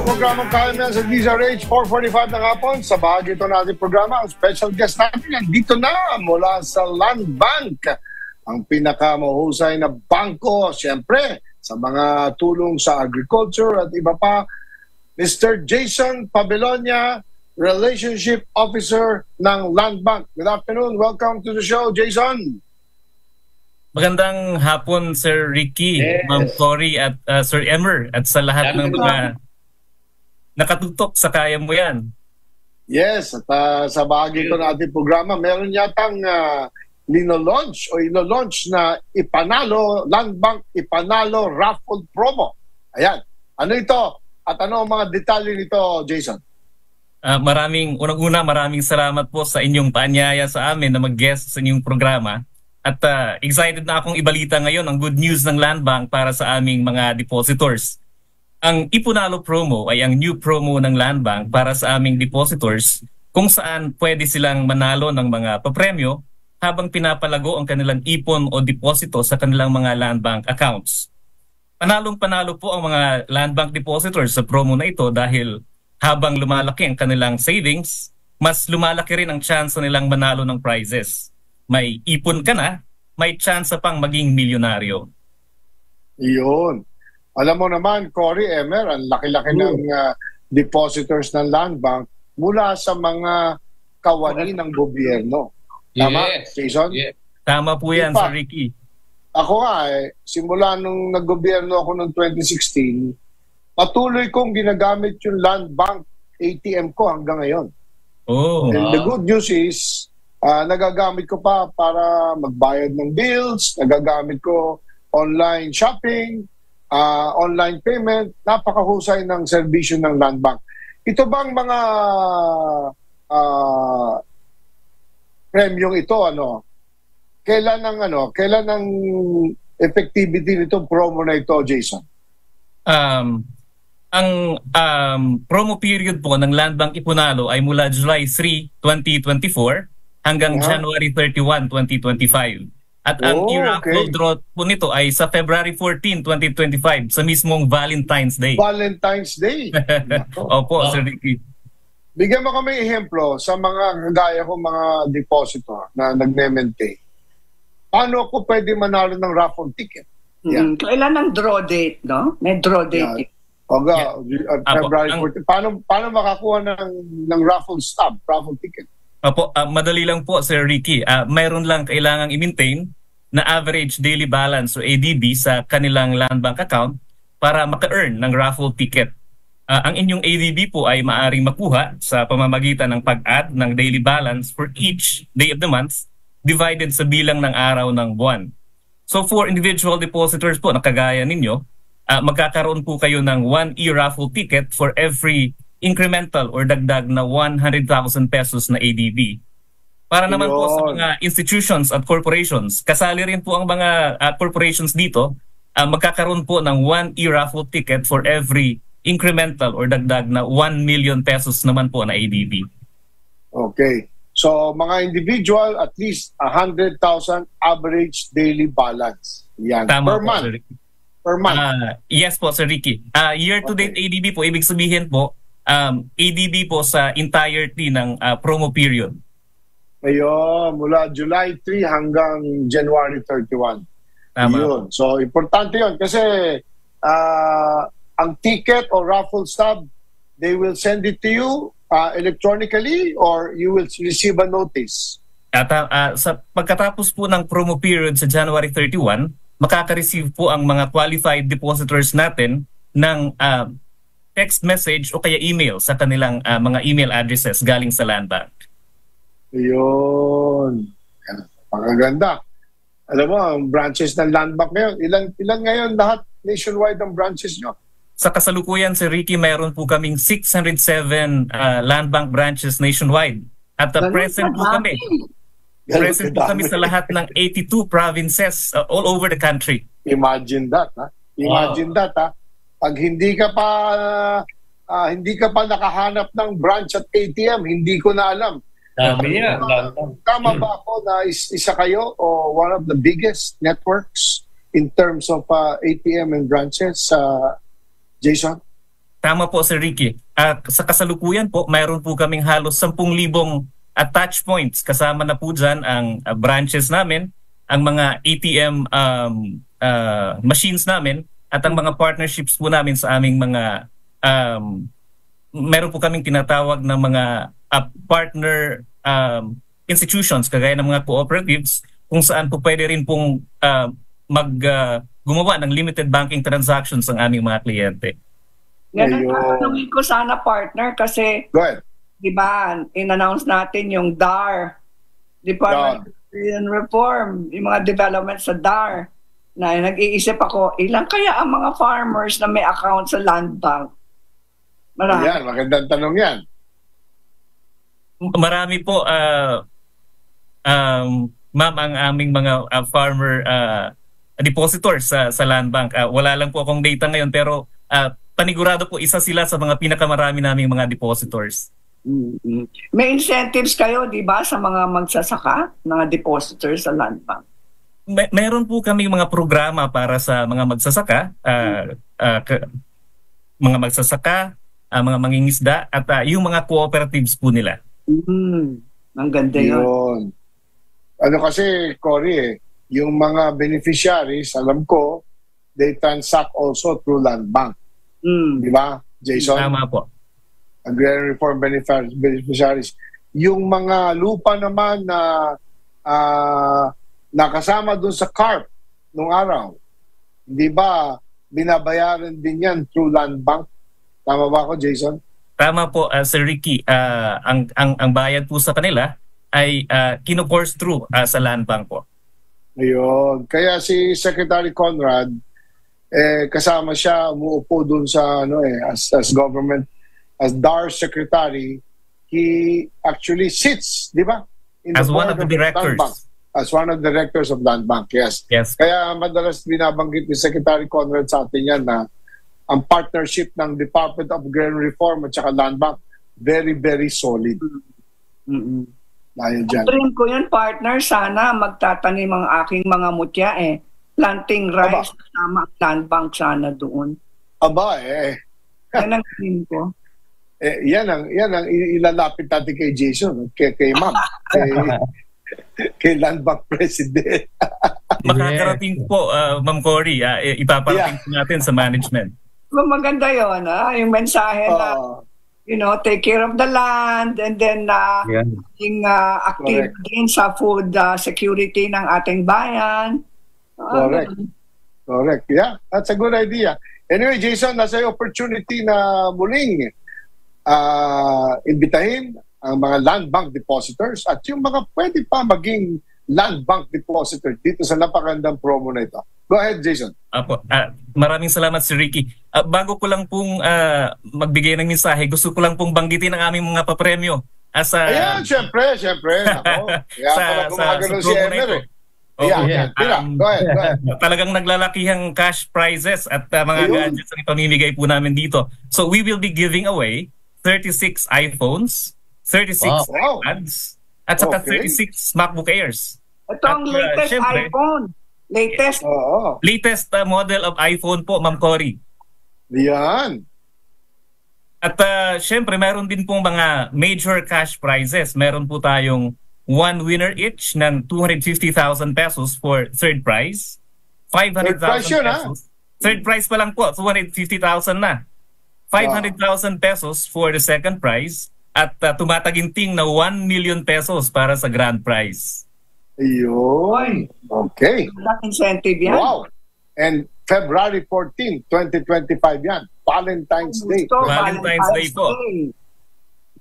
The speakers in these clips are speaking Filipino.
sa programang KML sa DZRH 4:45 ng hapon. Sa bahagi ito natin programa, ang special guest natin nandito na mula sa Land Bank. Ang pinakamahusay na bangko, siyempre, sa mga tulong sa agriculture at iba pa. Mr. Jason Pabelonia, Relationship Officer ng Land Bank. Good afternoon. Welcome to the show, Jason. Magandang hapon, Sir Ricky, Ma'am Cory at Sir Emer at sa lahat ng mga nakatutok sa Kaya Mo Yan. Yes, at sa bahagi ko natin programa, meron yatang ino-launch na Ipanalo, Land Bank Ipanalo Raffle Promo. Ayan. Ano ito? At ano ang mga detalye nito, Jason? Maraming salamat po sa inyong paanyaya sa amin na mag-guest sa inyong programa. At excited na akong ibalita ngayon ang good news ng Land Bank para sa aming mga depositors. Ang Ipanalo promo ay ang new promo ng Land Bank para sa aming depositors kung saan pwede silang manalo ng mga papremyo habang pinapalago ang kanilang ipon o deposito sa kanilang mga Land Bank accounts. Panalong-panalo po ang mga Land Bank depositors sa promo na ito dahil habang lumalaki ang kanilang savings, mas lumalaki rin ang chance nilang manalo ng prizes. May ipon ka na, may chance pang maging milyonaryo. Iyon. Alam mo naman, Cory, Emer, ang laki-laki ng depositors ng Land Bank mula sa mga kawani ng gobyerno. Tama, yes. Jason? Yes. Tama po yan, Sir Ricky. Ako nga, simula nung naggobyerno ako noong 2016, patuloy kong ginagamit yung Land Bank ATM ko hanggang ngayon. Oh. And the good news is, nagagamit ko pa para magbayad ng bills, nagagamit ko online shopping, online payment, napakahusay ng serbisyo ng Land Bank. Ito bang mga premyong ito, kailan ang effectivity nitong promo na ito, Jason? Ang promo period po ng Land Bank Ipanalo ay mula July 3, 2024 hanggang January 31, 2025. At ang i-raffle draw po nito ay sa February 14, 2025 sa mismong Valentine's Day. Valentine's Day? Opo, Sir Ricky. Bigyan mo kami ehemplo sa mga gaya ko mga depositor na nagme-maintain. Paano ako pwede manalo ng raffle ticket? Yeah. Kailan ang draw date, no? May draw date. February 14. Paano makakuha ng raffle stub, raffle ticket? Opo, madali lang po, Sir Ricky. Mayroon lang kailangang i-maintain na average daily balance o ADB sa kanilang Land Bank account para maka-earn ng raffle ticket. Ang inyong ADB po ay maaring makuha sa pamamagitan ng pag-add ng daily balance for each day of the month divided sa bilang ng araw ng buwan. So for individual depositors po na kagaya ninyo, magkakaroon po kayo ng 1 e-raffle ticket for every incremental or dagdag na 100,000 pesos na ADB. Para naman po sa mga institutions at corporations, kasali rin po ang mga corporations dito, magkakaroon po ng 1 e-raffle ticket for every incremental or dagdag na 1 million pesos naman po na ADB. Okay. So mga individual, at least 100,000 average daily balance. Yan. Tama per month. Per month. Yes po, Sir Ricky. Year-to-date ADB po, ibig sabihin po, ADB po sa entirety ng promo period. Ayun, mula July 3 hanggang January 31. Tama. Yun. So, importante yun kasi ang ticket or raffle stub, they will send it to you electronically or you will receive a notice. At sa pagkatapos po ng promo period sa January 31, makaka-receive po ang mga qualified depositors natin ng text message o kaya email sa kanilang mga email addresses galing sa Land Bank. Ayun. Pangaganda. Alam mo, ang branches ng Land Bank ngayon, ilan ngayon lahat nationwide ang branches nyo? Sa kasalukuyan, Sir Ricky, mayroon po kaming 607 Land Bank branches nationwide. At present po kami. Present po kami sa lahat ng 82 provinces all over the country. Imagine that, ha? Imagine that, ha? Pag hindi ka pa nakahanap ng branch at ATM, hindi ko na alam. Tama ba ako na isa kayo o one of the biggest networks in terms of ATM and branches, Jason? Tama po, Sir Ricky. Sa kasalukuyan po, mayroon po kaming halos 10,000 touch points. Kasama na po dyan ang branches namin, ang mga ATM machines namin, at ang mga partnerships po namin sa aming mga meron po kaming tinatawag na mga partner institutions kagaya ng mga cooperatives kung saan po pwede rin pong gumawa ng limited banking transactions ang aming mga kliyente. Yan ang tatanungin ko sana, partner, kasi Go ahead. di ba, in-announce natin yung DAR, Department of Reform, yung mga developments sa DAR, na nag-iisip ako, ilang kaya ang mga farmers na may account sa Land Bank? Marami. Yan, magandang tanong yan. Marami po, ma'am, ang aming mga farmer depositors sa Land Bank. Wala lang po akong data ngayon, pero panigurado po isa sila sa mga pinakamarami naming mga depositors. Mm-hmm. May incentives kayo, di ba, sa mga magsasaka, mga depositors sa Land Bank? Meron po kami mga programa para sa mga magsasaka, mga mangingisda, at yung mga cooperatives po nila. Ang ganda yun. Ano kasi, Cory, yung mga beneficiaries, alam ko, they transact also through Land Bank. Di ba, Jason? Tama po. Agrarian Reform beneficiaries. Yung mga lupa naman na nakasama dun sa CARP nung araw, hindi ba binabayaran din yan through Land Bank? Tama ba ako, Jason? Tama po, Sir Ricky. Ang bayad po sa kanila ay kino-course through sa Land Bank po. Ayun. Kaya si Secretary Conrad, kasama siya, umuupo dun sa as government, as DAR Secretary, he actually sits, di ba? As one of the directors. As one of the directors of Land Bank, yes. Kaya madalas binabanggit ni Secretary Conrad sa atin yan na ang partnership ng Department of Agrarian Reform at saka Land Bank, very, very solid. Dahil dyan. Dream ko yun, partner, sana magtatanim ang aking mga mutya planting rice kasama ang Land Bank sana doon. Yan ang dream ko. Yan ang ilalapit natin kay Jason, kay Ma'am, kay Land Bank President. Makakarating po, Ma'am Cory, ipaparating po natin sa management. Maganda yun, yung mensahe na, take care of the land, and then being active din sa food security ng ating bayan. Correct. Yeah, that's a good idea. Anyway, Jason, nasa opportunity na muling imbitahin ang mga Land Bank depositors at yung mga pwede pa maging Land Bank depositor dito sa napakagandang promo na ito. Go ahead, Jason. Apo, maraming salamat, Sir Ricky. Bago ko lang pong magbigay ng mensahe, gusto ko lang pong banggitin ang aming mga papremyo. Ayan, syempre. Ako. Kaya pala gumagano si Emer. Go ahead. Talagang naglalakihang cash prizes at mga gadgets ang ipamimigay po namin dito. So we will be giving away 36 iPhones, 36 iPads, at saka 36 MacBook Airs. Ito ang latest iPhone. Latest model of iPhone po, Ma'am Cory. Yan. At syempre, meron din pong mga major cash prizes. Meron po tayong one winner each ng 250,000 pesos for third prize. 500,000 pesos. Third prize pa lang po, 250,000 na. 500,000 pesos for the second prize. At tumataginting na 1 million pesos para sa grand prize. Ayun. Okay. Incentive yan. Wow. And February 14, 2025 yan. Valentine's Day. Valentine's Day po.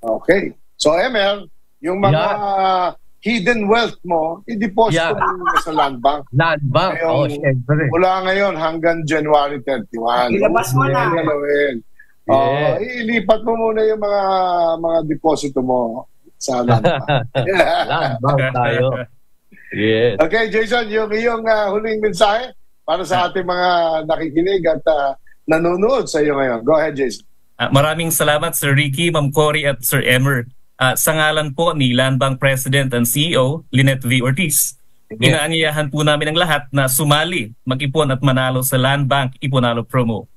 Okay. So, Emel, yung mga hidden wealth mo, i-deposit mo sa Land Bank. Land Bank, syempre. Mula ngayon hanggang January 31. Ilabas mo na. Ilipat mo muna yung mga deposito mo sa Land Bank. Land Bank tayo. Yes. Okay, Jason, yung iyong huling mensahe para sa ating mga nakikinig at nanonood sa iyo ngayon. Go ahead, Jason. Maraming salamat, Sir Ricky, Ma'am Cory at Sir Emer. Sa ngalan po ni Land Bank President and CEO, Lynette V. Ortiz, inaanyayahan po namin ang lahat na sumali, mag-ipon at manalo sa Land Bank Iponalo Promo.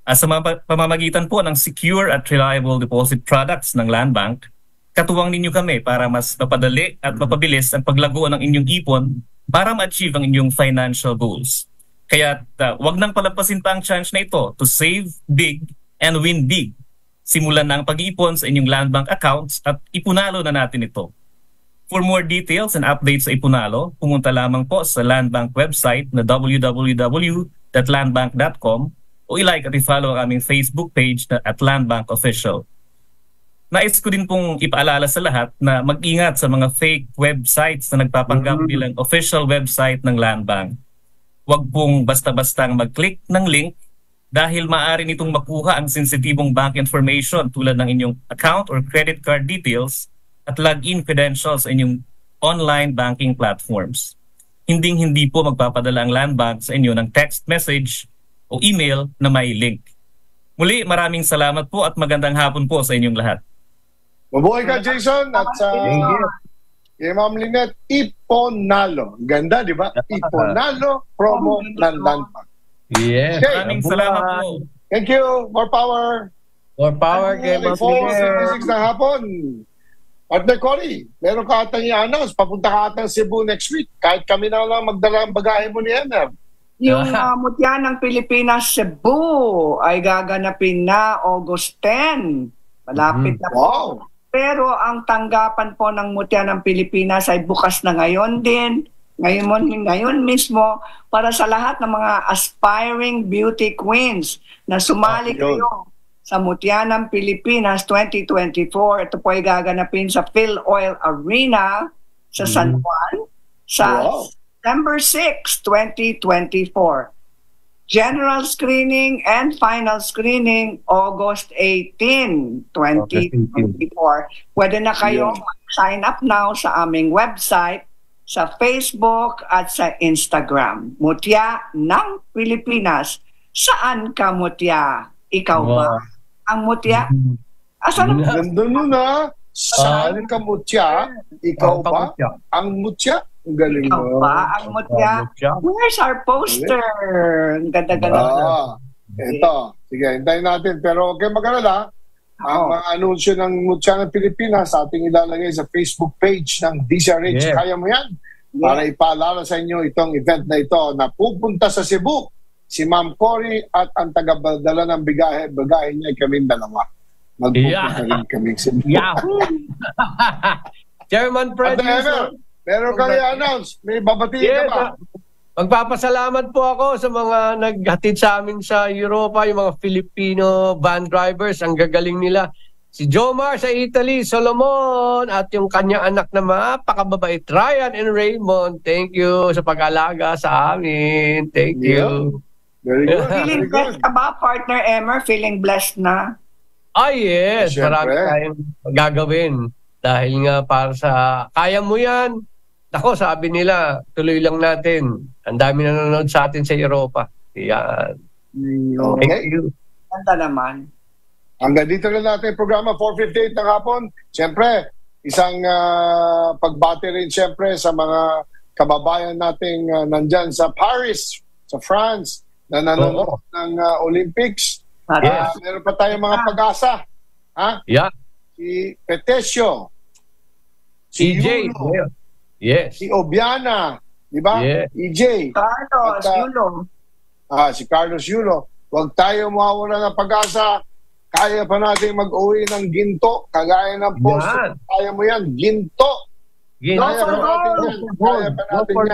Sa pamamagitan po ng secure at reliable deposit products ng Land Bank, katuwang ninyo kami para mas mapadali at mapabilis ang paglago ng inyong ipon para ma-achieve ang inyong financial goals. Kaya wag nang palampasin pa ang chance na ito to save big and win big. Simulan na ang pag-iipon sa inyong Land Bank accounts at ipunalo na natin ito. For more details and updates sa Ipunalo, pumunta lamang po sa Land Bank website na www.landbank.com o i-like at i-follow ang aming Facebook page na at Land Bank Official. Nais ko din pong ipaalala sa lahat na mag-ingat sa mga fake websites na nagpapanggap bilang official website ng Land Bank. Huwag pong basta-bastang mag-click ng link dahil maaari nitong makuha ang sensitibong bank information tulad ng inyong account or credit card details at login credentials sa inyong online banking platforms. Hinding-hindi po magpapadala ang Land Bank sa inyo ng text message o email na may link. Muli, maraming salamat po at magandang hapon po sa inyong lahat. Mabuhay ka, Jason, at sa kay Ma'am Lynette, Iponalo. Ganda, di ba? Iponalo promo ng Land Bank. Yes. Okay. Maraming salamat po. Thank you. More power. More power kay Ma'am Lynette. 4:56 na hapon. Partner Cory, meron ka atang i-announce. Papunta ka atang Cebu next week. Kahit kami na lang magdala ang bagahe mo ni Emer. Yung Mutya ng Pilipinas Cebu ay gaganapin na August 10. Malapit na po. Wow. Pero ang tanggapan po ng Mutya ng Pilipinas ay bukas na ngayon din. Ngayon mismo para sa lahat ng mga aspiring beauty queens na sumali kayo sa Mutya ng Pilipinas 2024. Ito po ay gaganapin sa Phil Oil Arena sa San Juan sa September 6, 2024. General screening and final screening August 18, 2024. Pwede na kayo sign up now sa aming website, sa Facebook at sa Instagram. Mutya ng Pilipinas. Saan ka mutya? Ikaw ba? Ang mutya? Asan ang Nandun nun na. Saan ka mutya? Ikaw ba? Ang mutya? Ang galing Ikaw mo. ba ang mutya? Where's our poster? Ang ganda-ganda. Ito. Sige, hintayin natin. Pero okay mag-alala. Ang mga anunsyo ng Mutya ng Pilipinas ating ilalagay sa Facebook page ng DCRH. Kaya mo yan? Para ipaalala sa inyo itong event na ito na pupunta sa Cebu. Si Ma'am Cory at ang taga-dala ng bagahe niya kaming dalawa. Magpupunta rin kaming Cebu. Yahoo! Chairman Producer. Meron kang i-announce. May babatiin ka ba? Magpapasalamat po ako sa mga naghatid sa amin sa Europa, yung mga Filipino van drivers, ang gagaling nila. Si Jomar sa Italy, Solomon, at yung kanyang anak na mapakababait, Ryan and Raymond. Thank you sa pag-alaga sa amin. Thank you. Very good. Feeling blessed ka ba, partner Emer? Feeling blessed na? Yes. Marami tayong gagawin. Dahil nga para sa kaya mo yan. Ako, sabi nila, tuloy lang natin. Ang dami nanonood sa atin sa Europa. Yan. Okay. Thank you. Ganda naman. Hanggang dito na natin yung programa, 4:58 ng hapon. Siyempre, isang pagbati rin siyempre sa mga kababayan nating nandyan sa Paris, sa France, na nanonood ng Olympics. Meron pa tayong mga pag-asa. Ha? Yeah. Si Petesio. Si EJ. Yulo. Yes. Si Obiana. Di ba? Yeah. EJ. Carlos, Yulo. Si Carlos Yulo. Huwag tayo mawawala ng pag-asa. Kaya pa natin mag-uwi ng ginto. Kagaya ng post. Kaya mo yan. Ginto. Kaya pa natin yan. Kaya pa natin yan.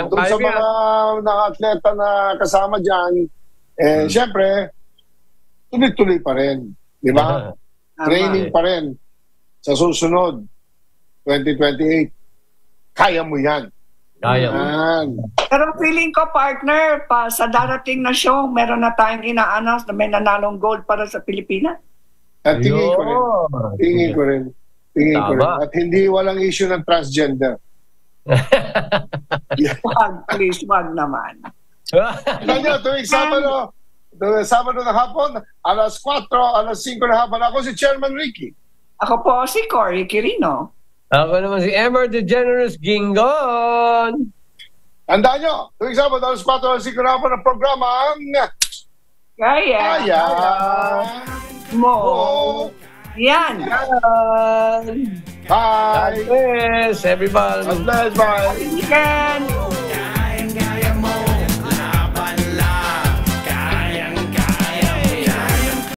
Doon sa mga atleta na kasama dyan, siyempre, tuloy-tuloy pa rin. Di ba? Training pa rin. Sa susunod, 2028. Kaya mo yan. Kaya mo. Pero feeling ko, partner, pa sa darating na show, meron na tayong ina-announce na may nanalong gold para sa Pilipinas. At tingin ko rin. Tingin ko rin. At hindi walang issue ng transgender. Wag, please, wag naman. Tuwing Sabado na hapon, alas 4, alas 5 na hapon. Ako si Chairman Ricky. Ako po si Cory Quirino. Ako naman si Emer the Generous Gingon. Tandaan nyo, tuwing Sabado, alas 4, alas 5 na hapon ang programa ang Kaya. Mo. Yan. Bye. God bless, everybody. God bless. Bye. Weekend.